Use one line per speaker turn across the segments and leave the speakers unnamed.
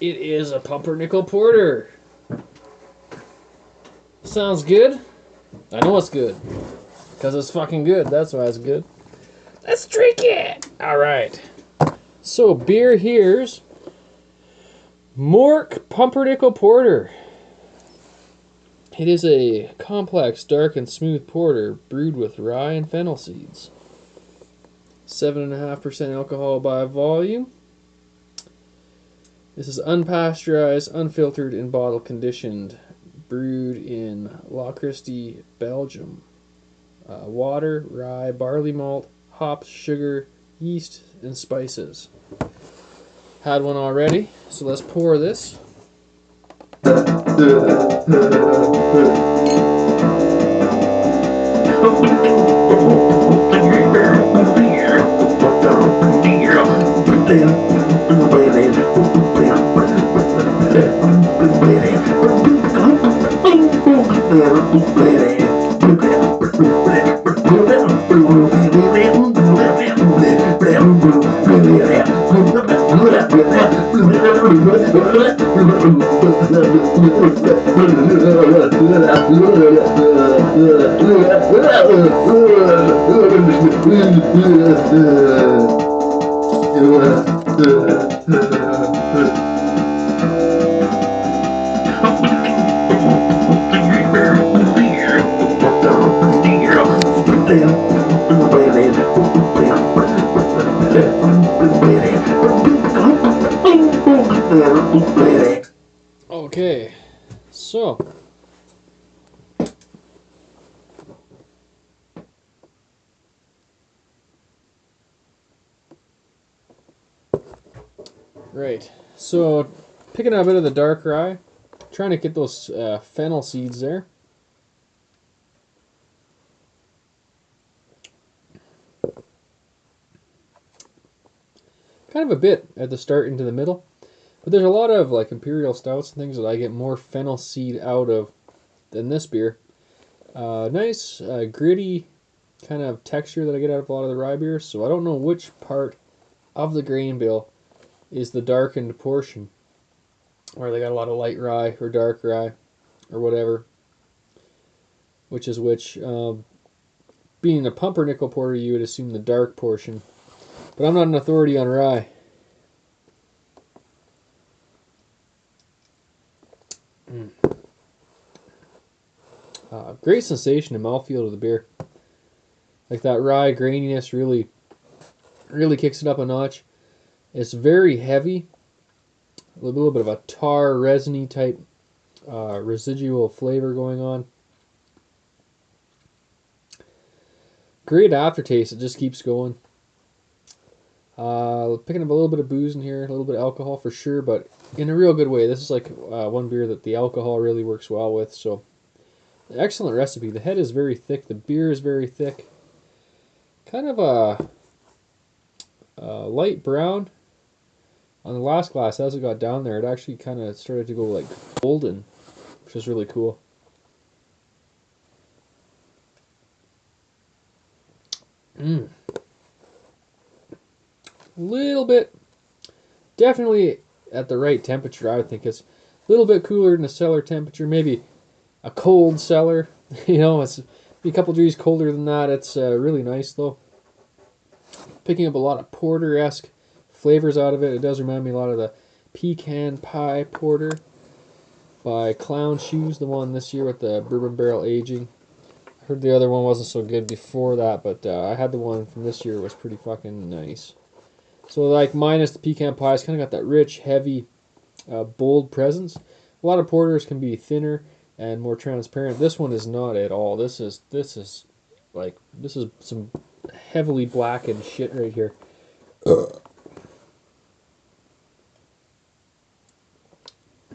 It is a Pumpernickel Porter. Sounds good? I know it's good. Because it's fucking good. That's why it's good. Let's drink it! Alright. So, beer here's Morke Pumpernickel Porter. It is a complex, dark, and smooth porter brewed with rye and fennel seeds. 7.5% alcohol by volume. This is unpasteurized, unfiltered, and bottle conditioned, brewed in La Christie, Belgium. Water, rye, barley malt, hops, sugar, yeast, and spices. Had one already, so let's pour this. Okay, so right, so picking up a bit of the dark rye, trying to get those fennel seeds there. Kind of a bit at the start into the middle. But there's a lot of like imperial stouts and things that I get more fennel seed out of than this beer. Nice gritty kind of texture that I get out of a lot of the rye beers. So I don't know which part of the grain bill is the darkened portion, where they got a lot of light rye or dark rye or whatever. Which is which. Being a Pumpernickel Porter, you would assume the dark portion. But I'm not an authority on rye. Great sensation and mouthfeel to the beer. Like that rye graininess really kicks it up a notch. It's very heavy. A little bit of a tar, resiny type residual flavor going on. Great aftertaste. It just keeps going. Picking up a little bit of booze in here, a little bit of alcohol for sure, but in a real good way. This is like one beer that the alcohol really works well with. So, excellent recipe. The head is very thick. The beer is very thick. Kind of a light brown. On the last glass, as it got down there, it actually kind of started to go like golden, which is really cool. Little bit, definitely at the right temperature. I would think it's a little bit cooler than the cellar temperature, maybe a cold cellar. You know, it's a couple degrees colder than that. It's really nice though. Picking up a lot of porter-esque flavors out of it. It does remind me a lot of the pecan pie porter by Clown Shoes, the one this year with the bourbon barrel aging. I heard the other one wasn't so good before that, but I had the one from this year. It was pretty fucking nice. So like minus the pecan pie, it's kind of got that rich, heavy, bold presence. A lot of porters can be thinner and more transparent. This one is not at all. This is some heavily blackened shit right here.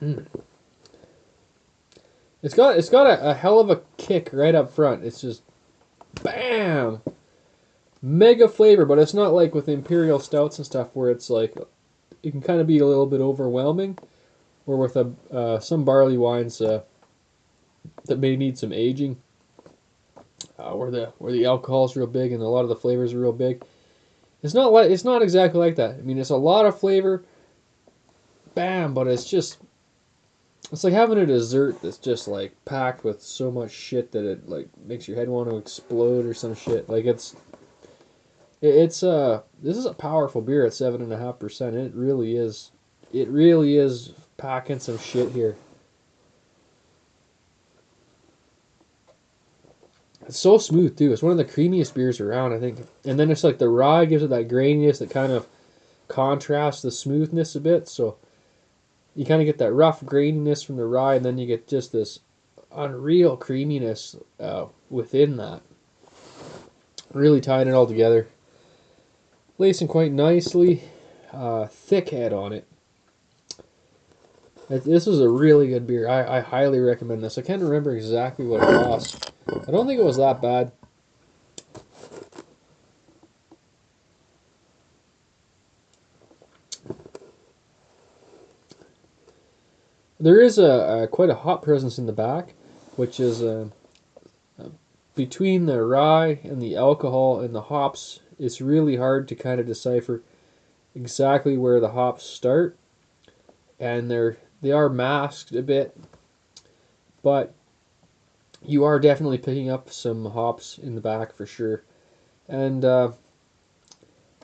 Mm. It's got a hell of a kick right up front. It's just bam, mega flavor, but it's not like with imperial stouts and stuff where it's like it can kind of be a little bit overwhelming. Or with some barley wines that may need some aging, where the alcohol is real big and a lot of the flavors are real big. It's not exactly like that. I mean, it's a lot of flavor, bam, but it's like having a dessert that's just like packed with so much shit that it like makes your head want to explode or some shit. Like it's this is a powerful beer at 7.5%. It really is. It really is packing some shit here. It's so smooth too. It's one of the creamiest beers around, I think. And then it's like the rye gives it that graininess that kind of contrasts the smoothness a bit. So you kind of get that rough graininess from the rye, and then you get just this unreal creaminess within that. Really tying it all together. Lacing quite nicely. Thick head on it. This is a really good beer. I highly recommend this. I can't remember exactly what it cost. I don't think it was that bad. There is a quite a hop presence in the back, which is between the rye and the alcohol and the hops. It's really hard to kind of decipher exactly where the hops start, and they are masked a bit, but you are definitely picking up some hops in the back for sure. And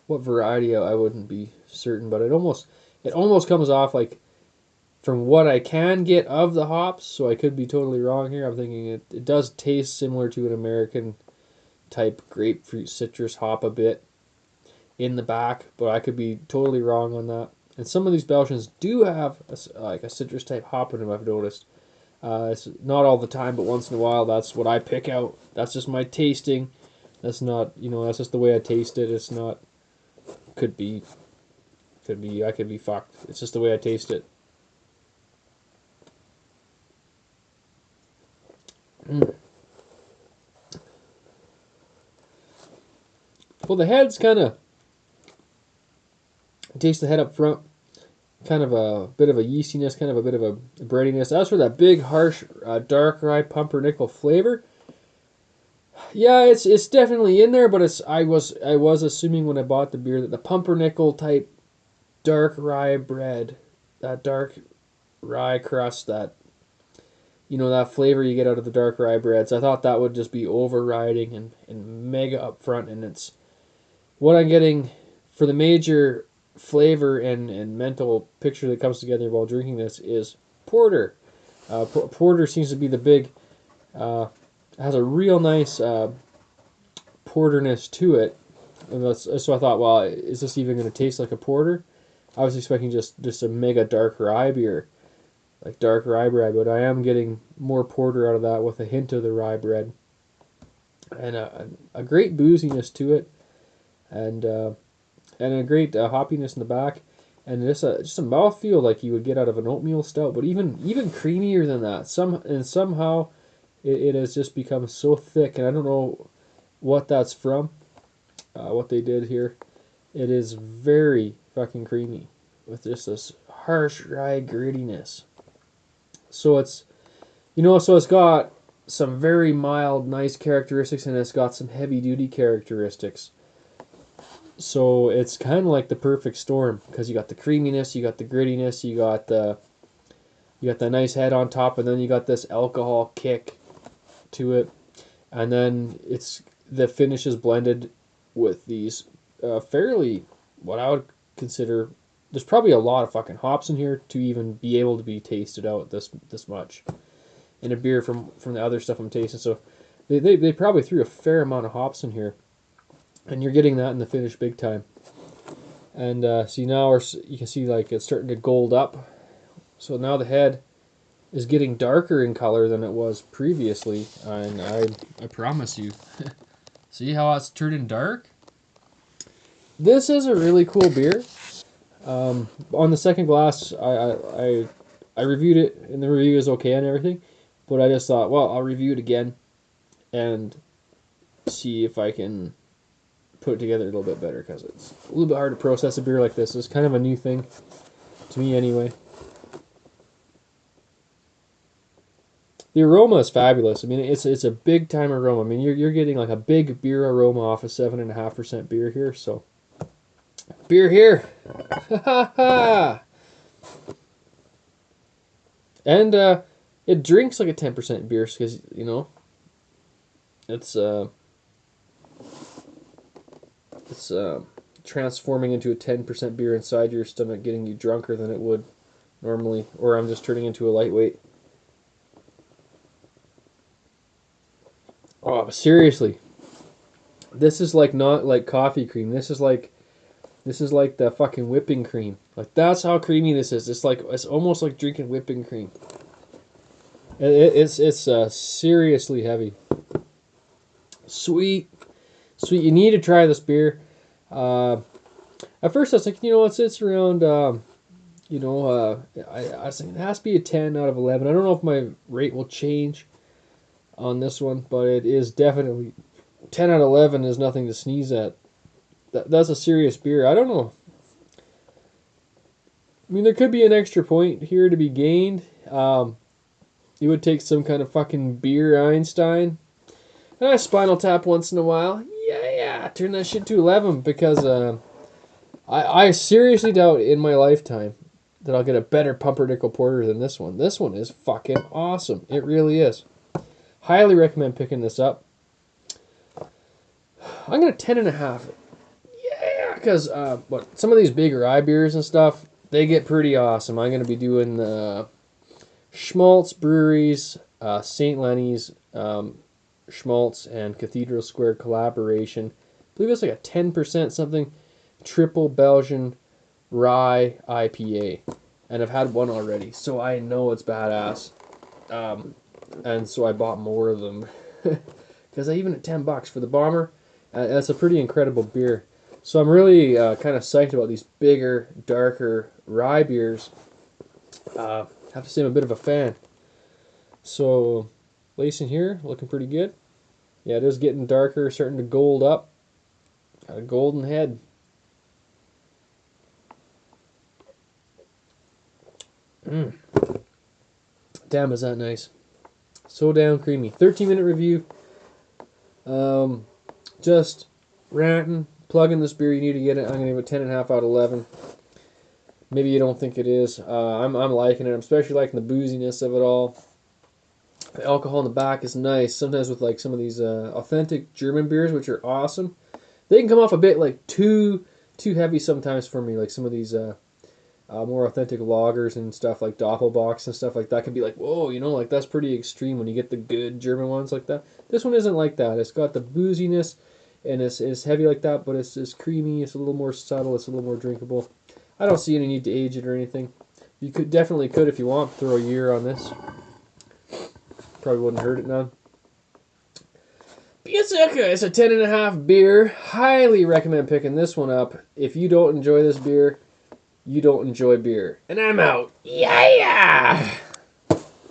what variety I wouldn't be certain, but it almost comes off like from what I can get of the hops, so I could be totally wrong here. I'm thinking it does taste similar to an American type grapefruit citrus hop a bit in the back, but I could be totally wrong on that. And some of these Belgians do have like a citrus type hop in them, I've noticed. It's not all the time, but once in a while, that's what I pick out. That's just my tasting. That's not, that's just the way I taste it. It's not, could be, I could be fucked. It's just the way I taste it. Mm. Well, the head's kind of, taste the head up front, kind of a bit of a yeastiness, kind of a bit of a breadiness. As for that big, harsh, dark rye pumpernickel flavor, yeah, it's definitely in there. But I was assuming when I bought the beer that the pumpernickel type dark rye bread, that dark rye crust, that flavor you get out of the dark rye breads. I thought that would just be overriding and mega up front, and it's what I'm getting for the major flavor and mental picture that comes together while drinking this is porter. Porter seems to be the big, has a real nice porterness to it. So I thought, well, is this even going to taste like a porter? I was expecting just a mega dark rye beer, like dark rye bread, but I am getting more porter out of that with a hint of the rye bread. And a great booziness to it, and a great hoppiness in the back, and just a mouthfeel like you would get out of an oatmeal stout, but even creamier than that. Somehow it has just become so thick, and I don't know what that's from, what they did here. It is very fucking creamy with just this harsh rye grittiness. So it's got some very mild, nice characteristics, and it's got some heavy duty characteristics. So it's kind of like the perfect storm because you got the creaminess, you got the grittiness, you got the nice head on top, and then you got this alcohol kick to it, and then the finish is blended with these fairly what I would consider. There's probably a lot of fucking hops in here to even be able to be tasted out this much in a beer from the other stuff I'm tasting. So they probably threw a fair amount of hops in here, and you're getting that in the finish big time. And see now you can see like it's starting to gold up. So now the head is getting darker in color than it was previously, and I promise you. See how it's turning dark? This is a really cool beer. On the second glass, I reviewed it, and the review is okay and everything, but I just thought, well, I'll review it again and see if I can put it together a little bit better, because it's a little bit hard to process a beer like this. It's kind of a new thing to me anyway. The aroma is fabulous. I mean, it's a big time aroma. I mean, you're getting like a big beer aroma off a 7.5% beer here. So, beer here, and it drinks like a 10% beer because it's transforming into a 10% beer inside your stomach, getting you drunker than it would normally, or I'm just turning into a lightweight. Oh, but seriously, this is like not like coffee cream. This is like the fucking whipping cream. Like that's how creamy this is. It's almost like drinking whipping cream. It's seriously heavy. Sweet. You need to try this beer. At first I was like, it's around. I was thinking it has to be a 10 out of 11. I don't know if my rate will change on this one, but it is definitely 10 out of 11 is nothing to sneeze at. That's a serious beer. I don't know. I mean, there could be an extra point here to be gained. You would take some kind of fucking beer Einstein. And I Spinal Tap once in a while. Yeah, turn that shit to 11 because I seriously doubt in my lifetime that I'll get a better Pumpernickel Porter than this one. This one is fucking awesome. It really is. Highly recommend picking this up. I'm going to 10.5. Yeah, because some of these bigger rye beers and stuff, they get pretty awesome. I'm going to be doing the Schmaltz Breweries, St. Lenny's Schmaltz and Cathedral Square collaboration. I believe it's like a 10% something triple Belgian rye IPA. And I've had one already, so I know it's badass. And so I bought more of them. Because even at $10 for the Bomber, that's a pretty incredible beer. So I'm really kind of psyched about these bigger, darker rye beers. I have to say I'm a bit of a fan. So, lacing here, looking pretty good. Yeah, it is getting darker, starting to gold up. Got a golden head. Damn, is that nice. So damn creamy. 13-minute review. Just ranting, plugging this beer. You need to get it. I'm going to give it 10.5 out of 11. Maybe you don't think it is. I'm liking it. I'm especially liking the booziness of it all. The alcohol in the back is nice. Sometimes with like some of these authentic German beers, which are awesome, they can come off a bit like too heavy sometimes for me. Like some of these more authentic lagers and stuff like Doppelbocks and stuff like that can be like, whoa, like that's pretty extreme when you get the good German ones like that. This one isn't like that. It's got the booziness and it's heavy like that, but it's creamy. It's a little more subtle. It's a little more drinkable. I don't see any need to age it or anything. You definitely could if you want throw a year on this. Probably wouldn't hurt it none. Beerzerker is a 10.5 beer. Highly recommend picking this one up. If you don't enjoy this beer, you don't enjoy beer. And I'm out. Yeah!